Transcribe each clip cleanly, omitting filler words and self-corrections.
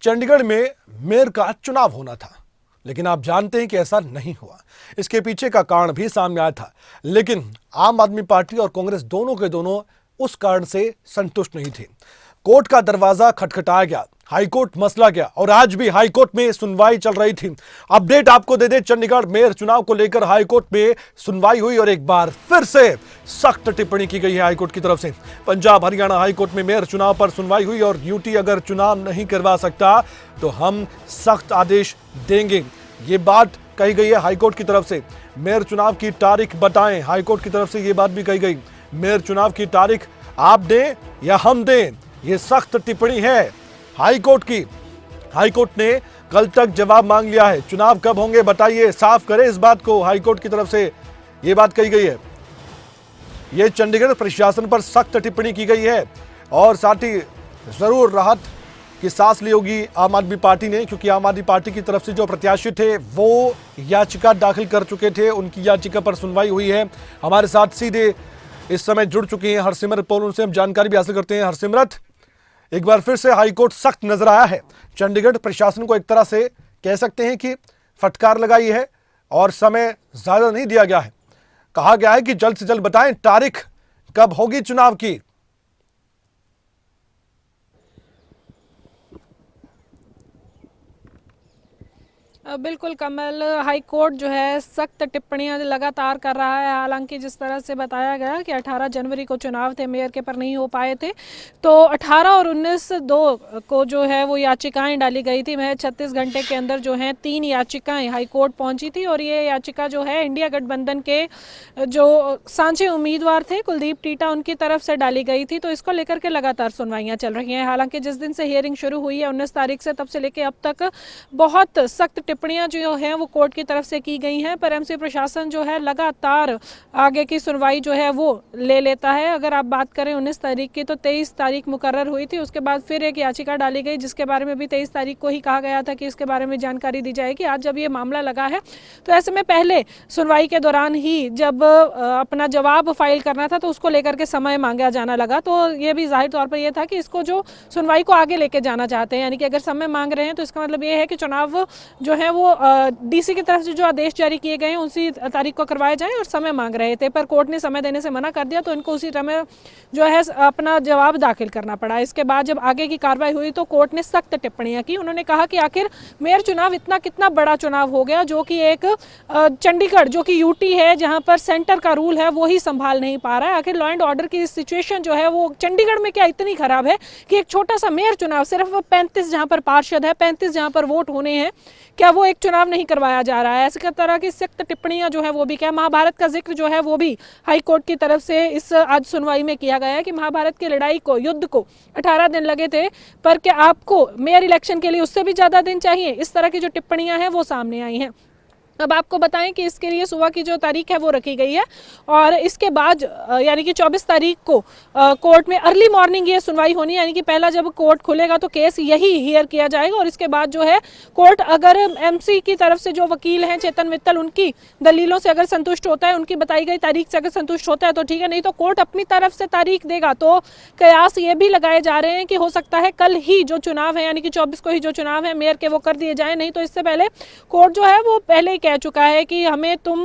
चंडीगढ़ में मेयर का चुनाव होना था, लेकिन आप जानते हैं कि ऐसा नहीं हुआ। इसके पीछे का कारण भी सामने आया था, लेकिन आम आदमी पार्टी और कांग्रेस दोनों के दोनों उस कारण से संतुष्ट नहीं थे। कोर्ट का दरवाजा खटखटाया गया, हाईकोर्ट मसला गया और आज भी हाईकोर्ट में सुनवाई चल रही थी। अपडेट आपको दे दे, चंडीगढ़ मेयर चुनाव को लेकर हाईकोर्ट में सुनवाई हुई और एक बार फिर से सख्त टिप्पणी की गई है हाईकोर्ट की तरफ से। पंजाब हरियाणा हाईकोर्ट में मेयर चुनाव पर सुनवाई हुई और यूटी अगर चुनाव नहीं करवा सकता तो हम सख्त आदेश देंगे, ये बात कही गई है हाईकोर्ट की तरफ से। मेयर चुनाव की तारीख बताएं, हाईकोर्ट की तरफ से यह बात भी कही गई। मेयर चुनाव की तारीख आप दें या हम दें, यह सख्त टिप्पणी है हाईकोर्ट की। हाईकोर्ट ने कल तक जवाब मांग लिया है, चुनाव कब होंगे बताइए, साफ करें इस बात को। हाईकोर्ट की तरफ से यह बात कही गई है। यह चंडीगढ़ प्रशासन पर सख्त टिप्पणी की गई है और साथ ही जरूर राहत की सांस ली होगी आम आदमी पार्टी ने, क्योंकि आम आदमी पार्टी की तरफ से जो प्रत्याशी थे वो याचिका दाखिल कर चुके थे, उनकी याचिका पर सुनवाई हुई है। हमारे साथ सीधे इस समय जुड़ चुकी हैं हरसिमरत पौल, उनसे हम जानकारी भी हासिल करते हैं। हरसिमरत, एक बार फिर से हाईकोर्ट सख्त नजर आया है, चंडीगढ़ प्रशासन को एक तरह से कह सकते हैं कि फटकार लगाई है और समय ज्यादा नहीं दिया गया है। कहा गया है कि जल्द से जल्द बताएं तारीख कब होगी चुनाव की। बिल्कुल कमल, हाई कोर्ट जो है सख्त टिप्पणियां लगातार कर रहा है। हालांकि जिस तरह से बताया गया कि 18 जनवरी को चुनाव थे, मेयर के पर नहीं हो पाए थे, तो 18 और 19/2 को जो है वो याचिकाएं डाली गई थी। महज 36 घंटे के अंदर जो है 3 याचिकाएं हाई कोर्ट पहुंची थी और ये याचिका जो है इंडिया गठबंधन के जो सांझे उम्मीदवार थे कुलदीप टीटा, उनकी तरफ से डाली गई थी। तो इसको लेकर के लगातार सुनवाइयां चल रही हैं। हालांकि जिस दिन से हियरिंग शुरू हुई है 19 तारीख से, तब से लेकर अब तक बहुत सख्त टिप्पणियां जो हैं वो कोर्ट की तरफ से की गई हैं, पर एमसी प्रशासन जो है लगातार आगे की सुनवाई जो है वो ले लेता है। अगर आप बात करें 19 तारीख की, तो 23 तारीख मुकर्रर हुई थी, उसके बाद फिर एक याचिका डाली गई जिसके बारे में भी 23 तारीख को ही कहा गया था कि इसके बारे में जानकारी दी जाएगी। आज जब ये मामला लगा है तो ऐसे में पहले सुनवाई के दौरान ही जब अपना जवाब फाइल करना था तो उसको लेकर के समय मांगा जाना लगा, तो ये भी जाहिर तौर पर यह था कि इसको जो सुनवाई को आगे लेके जाना चाहते हैं, यानी कि अगर समय मांग रहे हैं तो इसका मतलब ये है कि चुनाव जो है वो डीसी की तरफ से जो आदेश जारी किए गए हैं उसी तारीख को करवाए जाएं और समय मांग रहे थे, पर कोर्ट ने समय देने से मना कर दिया, तो इनको उसी समय जो है अपना जवाब दाखिल करना पड़ा। इसके बाद जब आगे की कार्रवाई हुई तो कोर्ट ने सख्त टिप्पणियां की। उन्होंने कहा कि आखिर मेयर चुनाव इतना कितना बड़ा चुनाव हो गया जो कि एक चंडीगढ़ जो कि यूटी है, जहां पर सेंटर का रूल है वो ही संभाल नहीं पा रहा है। आखिर लॉ एंड ऑर्डर की सिचुएशन जो है वो चंडीगढ़ में क्या इतनी खराब है कि एक छोटा सा मेयर चुनाव, सिर्फ 35 जहां पर पार्षद है, 35 जहां पर वोट होने हैं, क्या वो एक चुनाव नहीं करवाया जा रहा है। ऐसे तरह की सख्त टिप्पणियां जो है वो भी, क्या महाभारत का जिक्र जो है वो भी हाई कोर्ट की तरफ से इस आज सुनवाई में किया गया है कि महाभारत की लड़ाई को, युद्ध को 18 दिन लगे थे, पर क्या आपको मेयर इलेक्शन के लिए उससे भी ज्यादा दिन चाहिए। इस तरह की जो टिप्पणियां हैं वो सामने आई हैं। अब आपको बताएं कि इसके लिए सुबह की जो तारीख है वो रखी गई है और इसके बाद यानी कि 24 तारीख को कोर्ट में अर्ली मॉर्निंग ये सुनवाई होनी है, यानी कि पहला जब कोर्ट खुलेगा तो केस यही हियर किया जाएगा और इसके बाद जो है कोर्ट अगर एमसी की तरफ से जो वकील हैं चेतन मित्तल, उनकी दलीलों से अगर संतुष्ट होता है, उनकी बताई गई तारीख से अगर संतुष्ट होता है तो ठीक है, नहीं तो कोर्ट अपनी तरफ से तारीख देगा। तो कयास ये भी लगाए जा रहे हैं कि हो सकता है कल ही जो चुनाव है यानी कि 24 को ही जो चुनाव है मेयर के वो कर दिए जाए, नहीं तो इससे पहले कोर्ट जो है वो पहले ही कह चुका है कि हमें तुम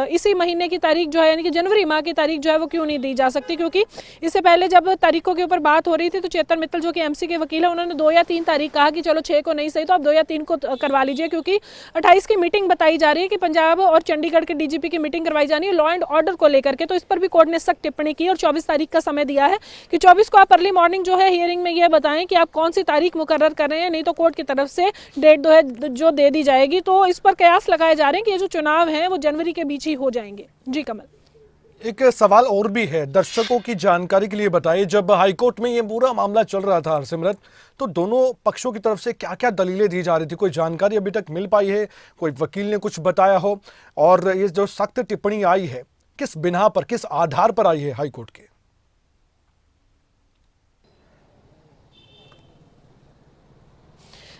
इसी महीने की तारीख जो है यानी कि जनवरी माह की तारीख जो है वो क्यों नहीं दी जा सकती, क्योंकि इससे पहले जब तारीखों के ऊपर बात हो रही थी तो चेतन मित्तल जो कि एमसी के वकील है, उन्होंने 2 या 3 तारीख कहा कि चलो 6 को नहीं सही तो आप 2 या 3 को करवा लीजिए, क्योंकि 28 की मीटिंग बताई जा रही है कि पंजाब और चंडीगढ़ के डीजीपी की मीटिंग करवाई जानी है लॉ एंड ऑर्डर को लेकर के। तो इस पर भी कोर्ट ने सख्त टिप्पणी की और 24 तारीख का समय दिया है कि 24 को आप अर्ली मॉर्निंग जो है हियरिंग में यह बताएं कि आप कौन सी तारीख मुकर्रर कर रहे हैं, नहीं तो कोर्ट की तरफ से डेट जो दे दी जाएगी। तो इस पर कयास लगाए जा रहे हैं कि ये जो चुनाव है वो जनवरी के बीच ही हो जाएंगे। जी कमल, एक सवाल और भी है, दर्शकों की जानकारी के लिए बताइए, जब हाईकोर्ट में ये पूरा मामला चल रहा था हरसिमरत, तो दोनों पक्षों की तरफ से क्या क्या दलीलें दी जा रही थी, कोई जानकारी अभी तक मिल पाई है, कोई वकील ने कुछ बताया हो, और ये जो सख्त टिप्पणी आई है किस बिना पर, किस आधार पर आई है हाईकोर्ट के?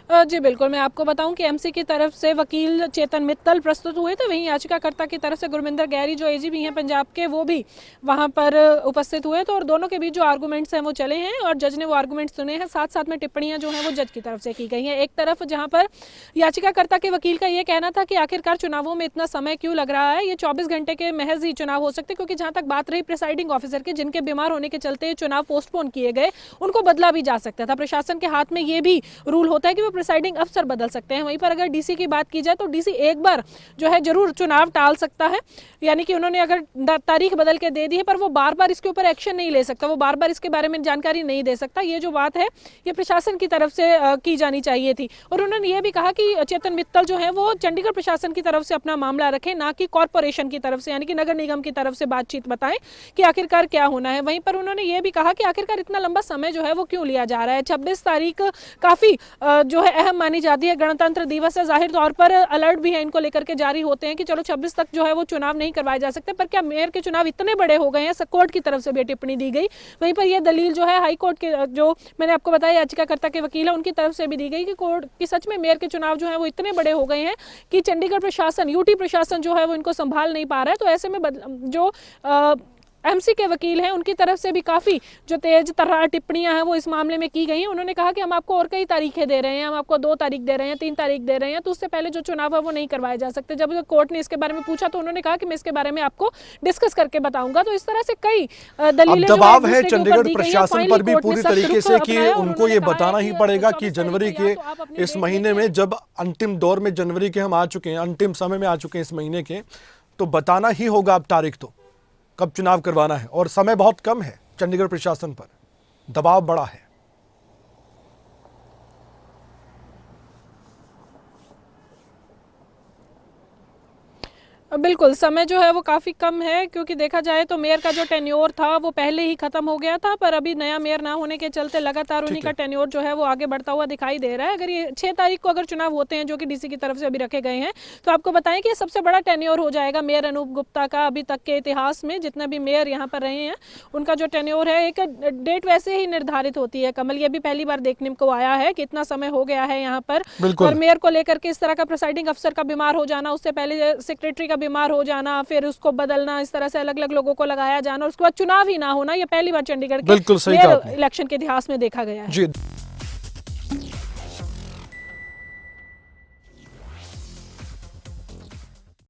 जी बिल्कुल, मैं आपको बताऊं कि एमसी की तरफ से वकील चेतन मित्तल प्रस्तुत हुए थे, वहीं याचिकाकर्ता की तरफ से गुरमिंदर गैरी जो एजीपी हैं पंजाब के, वो भी वहां पर उपस्थित हुए थे और दोनों के बीच जो आर्गूमेंट्स हैं वो चले हैं और जज ने वो आर्गूमेंट्स सुने हैं। साथ साथ में टिप्पणियां जो हैं वो जज की तरफ से की गई हैं। एक तरफ जहां पर याचिकाकर्ता के वकील का ये कहना था कि आखिरकार चुनावों में इतना समय क्यों लग रहा है, ये 24 घंटे के महज ही चुनाव हो सकते, क्योंकि जहां तक बात रही प्रिसाइडिंग ऑफिसर की, जिनके बीमार होने के चलते चुनाव पोस्टपोन किए गए, उनको बदला भी जा सकता था। प्रशासन के हाथ में ये भी रूल होता है कि वो प्रिसाइडिंग अफसर बदल सकते हैं। वहीं पर अगर डीसी की बात की जाए तो डीसी एक बार जो है जरूर चुनाव टाल सकता है, यानी कि उन्होंने अगर तारीख बदल के दे दी है, पर वो बार बार इसके ऊपर एक्शन नहीं ले सकता, वो बार बार इसके बारे में जानकारी नहीं दे सकता। ये जो बात है ये प्रशासन की तरफ से की जानी चाहिए थी। और उन्होंने ये भी कहा कि चेतन मित्तल जो है वो चंडीगढ़ प्रशासन की तरफ से अपना मामला रखें, ना कि कॉरपोरेशन की तरफ से, यानी कि नगर निगम की तरफ से बातचीत बताएं कि आखिरकार क्या होना है। वहीं पर उन्होंने ये भी कहा कि आखिरकार इतना लंबा समय जो है वो क्यों लिया जा रहा है। 26 तारीख काफी जो है अहम मानी जाती है, गणतंत्र दिवस है, जाहिर तौर पर अलर्ट भी है इनको लेकर के जारी होते हैं कि चलो 26 तक जो है वो चुनाव नहीं करवाए जा सकते। पर क्या मेयर के चुनाव इतने बड़े हो गए हैं? कोर्ट की तरफ से भी टिप्पणी दी गई। वहीं पर यह दलील जो है हाई कोर्ट के, जो मैंने आपको बताया याचिकाकर्ता के वकील है, उनकी तरफ से भी दी गई कि कोर्ट की सच में मेयर के चुनाव जो है वो इतने बड़े हो गए हैं कि चंडीगढ़ प्रशासन, यूटी प्रशासन जो है वो इनको संभाल नहीं पा रहा है। तो ऐसे में जो एमसी के वकील हैं उनकी तरफ से भी काफ़ी जो तेज तर्रार टिप्पणियां हैं वो इस मामले में की गई हैं। उन्होंने कहा कि हम आपको और कई तारीखें दे रहे हैं, हम आपको 2 तारीख दे रहे हैं, 3 तारीख दे रहे हैं, तो उससे पहले जो चुनाव है वो नहीं करवाए जा सकते। जब कोर्ट ने इसके बारे में पूछा तो उन्होंने कहा कि मैं इसके बारे में आपको डिस्कस करके बताऊंगा। तो इस तरह से कई दलीलें दबाव है चंडीगढ़ प्रशासन पर भी पूरी तरीके से कि उनको ये बताना ही पड़ेगा कि जनवरी के इस महीने में, जब अंतिम दौर में जनवरी के हम आ चुके हैं, अंतिम समय में आ चुके हैं इस महीने के, तो बताना ही होगा अब तारीख, तो कब चुनाव करवाना है। और समय बहुत कम है, चंडीगढ़ प्रशासन पर दबाव बड़ा है। बिल्कुल, समय जो है वो काफ़ी कम है, क्योंकि देखा जाए तो मेयर का जो टेन्योर था वो पहले ही खत्म हो गया था, पर अभी नया मेयर ना होने के चलते लगातार उन्हीं का टेन्योर जो है वो आगे बढ़ता हुआ दिखाई दे रहा है। अगर ये 6 तारीख को अगर चुनाव होते हैं, जो कि डीसी की तरफ से अभी रखे गए हैं, तो आपको बताएं कि ये सबसे बड़ा टेन्योर हो जाएगा मेयर अनूप गुप्ता का अभी तक के इतिहास में। जितने भी मेयर यहाँ पर रहे हैं उनका जो टेन्योर है, एक डेट वैसे ही निर्धारित होती है। कमल, ये भी पहली बार देखने को आया है कि इतना समय हो गया है यहाँ पर। और मेयर को लेकर के इस तरह का प्रिसाइडिंग अफसर का बीमार हो जाना, उससे पहले सेक्रेटरी का बीमार हो जाना, फिर उसको बदलना, इस तरह से अलग अलग लोगों को लगाया जाना और उसके बाद चुनाव ही ना होना, यह पहली बार चंडीगढ़ के मेयर इलेक्शन के इतिहास में देखा गया है। जी।